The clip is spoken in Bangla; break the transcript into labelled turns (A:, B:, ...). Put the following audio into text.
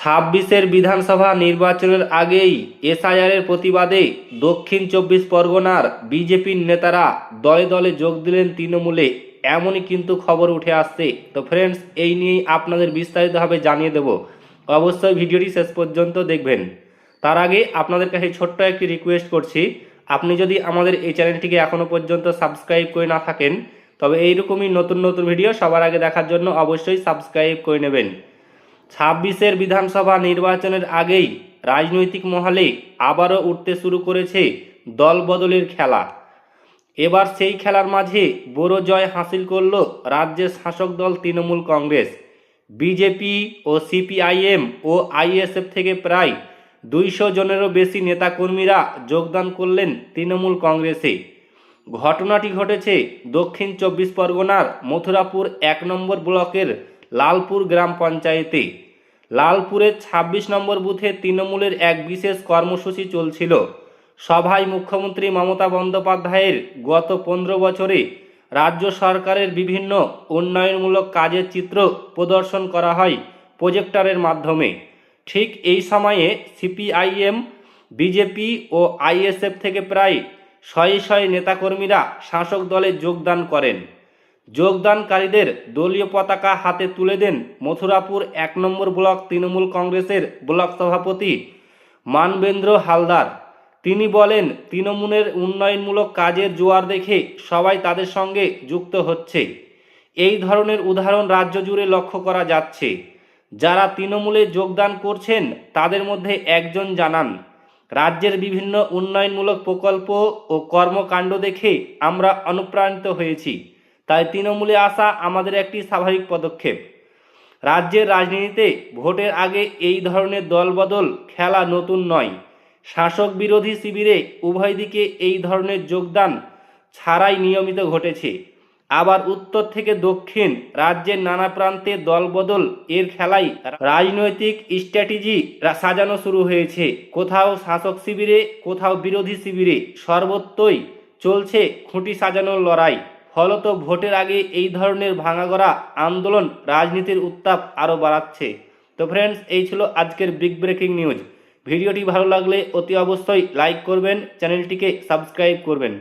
A: ছাব্বিশের বিধানসভা নির্বাচনের আগেই এসআইআরের প্রতিবাদে দক্ষিণ চব্বিশ পরগনার বিজেপির নেতারা দলে দলে যোগ দিলেন তৃণমূলে, এমনই কিন্তু খবর উঠে আসছে। তো ফ্রেন্ডস, এই নিয়েই আপনাদের বিস্তারিতভাবে জানিয়ে দেব, অবশ্যই ভিডিওটি শেষ পর্যন্ত দেখবেন। তার আগে আপনাদের কাছে ছোট্ট একটি রিকোয়েস্ট করছি, আপনি যদি আমাদের এই চ্যানেলটিকে এখনও পর্যন্ত সাবস্ক্রাইব করে না থাকেন, তবে এইরকমই নতুন নতুন ভিডিও সবার আগে দেখার জন্য অবশ্যই সাবস্ক্রাইব করে নেবেন। ছাব্বিশের বিধানসভা নির্বাচনের আগেই রাজনৈতিক মহলে আবারও উঠতে শুরু করেছে দল বদলের খেলা। এবার সেই খেলার মাঝে বড় জয় হাসিল করল রাজ্যের শাসক দল তৃণমূল কংগ্রেস। বিজেপি ও সিপিআইএম ও আইএসএফ থেকে প্রায় 200 জনেরও বেশি নেতাকর্মীরা যোগদান করলেন তৃণমূল কংগ্রেসে। ঘটনাটি ঘটেছে দক্ষিণ চব্বিশ পরগনার মথুরাপুর 1 নম্বর ব্লকের লালপুর গ্রাম পঞ্চায়েতে। লালপুরের 26 নম্বর বুথে তৃণমূলের এক বিশেষ কর্মসূচি চলছিল। সভায় মুখ্যমন্ত্রী মমতা বন্দ্যোপাধ্যায়ের গত 15 বছরে রাজ্য সরকারের বিভিন্ন উন্নয়নমূলক কাজের চিত্র প্রদর্শন করা হয় প্রজেক্টরের মাধ্যমে। ঠিক এই সময়ে সিপিআইএম, বিজেপি ও আইএসএফ থেকে প্রায় শয়ে শয়ে নেতাকর্মীরা শাসক দলে যোগদান করেন। যোগদানকারীদের দলীয় পতাকা হাতে তুলে দেন মথুরাপুর 1 নম্বর ব্লক তৃণমূল কংগ্রেসের ব্লক সভাপতি মানবেন্দ্র হালদার। তিনি বলেন, তৃণমূলের উন্নয়নমূলক কাজের জোয়ার দেখে সবাই তাদের সঙ্গে যুক্ত হচ্ছে। এই ধরনের উদাহরণ রাজ্য জুড়ে লক্ষ্য করা যাচ্ছে। যারা তৃণমূলে যোগদান করছেন তাদের মধ্যে একজন জানান, রাজ্যের বিভিন্ন উন্নয়নমূলক প্রকল্প ও কর্মকাণ্ড দেখে আমরা অনুপ্রাণিত হয়েছি, তাই তৃণমূলে আসা আমাদের একটি স্বাভাবিক পদক্ষেপ। রাজ্যের রাজনীতিতে ভোটের আগে এই ধরনের দলবদল খেলা নতুন নয়। শাসক বিরোধী শিবিরে উভয় দিকে এই ধরনের যোগদান ছাড়াই নিয়মিত ঘটেছে। আবার উত্তর থেকে দক্ষিণ রাজ্যের নানা প্রান্তে দলবদল এর খেলাই রাজনৈতিক স্ট্র্যাটেজি সাজানো শুরু হয়েছে। কোথাও শাসক শিবিরে, কোথাও বিরোধী শিবিরে, সর্বত্রই চলছে খুঁটি সাজানোর লড়াই। ফলত ভোটের আগে এই ধরনের ভাঙাগড়া আন্দোলন রাজনীতির উত্তাপ আরও বাড়াচ্ছে। তো ফ্রেন্ডস, এই ছিল আজকের বিগ ব্রেকিং নিউজ। ভিডিওটি ভালো লাগলে অতি অবশ্যই লাইক করবেন, চ্যানেলটিকে সাবস্ক্রাইব করবেন।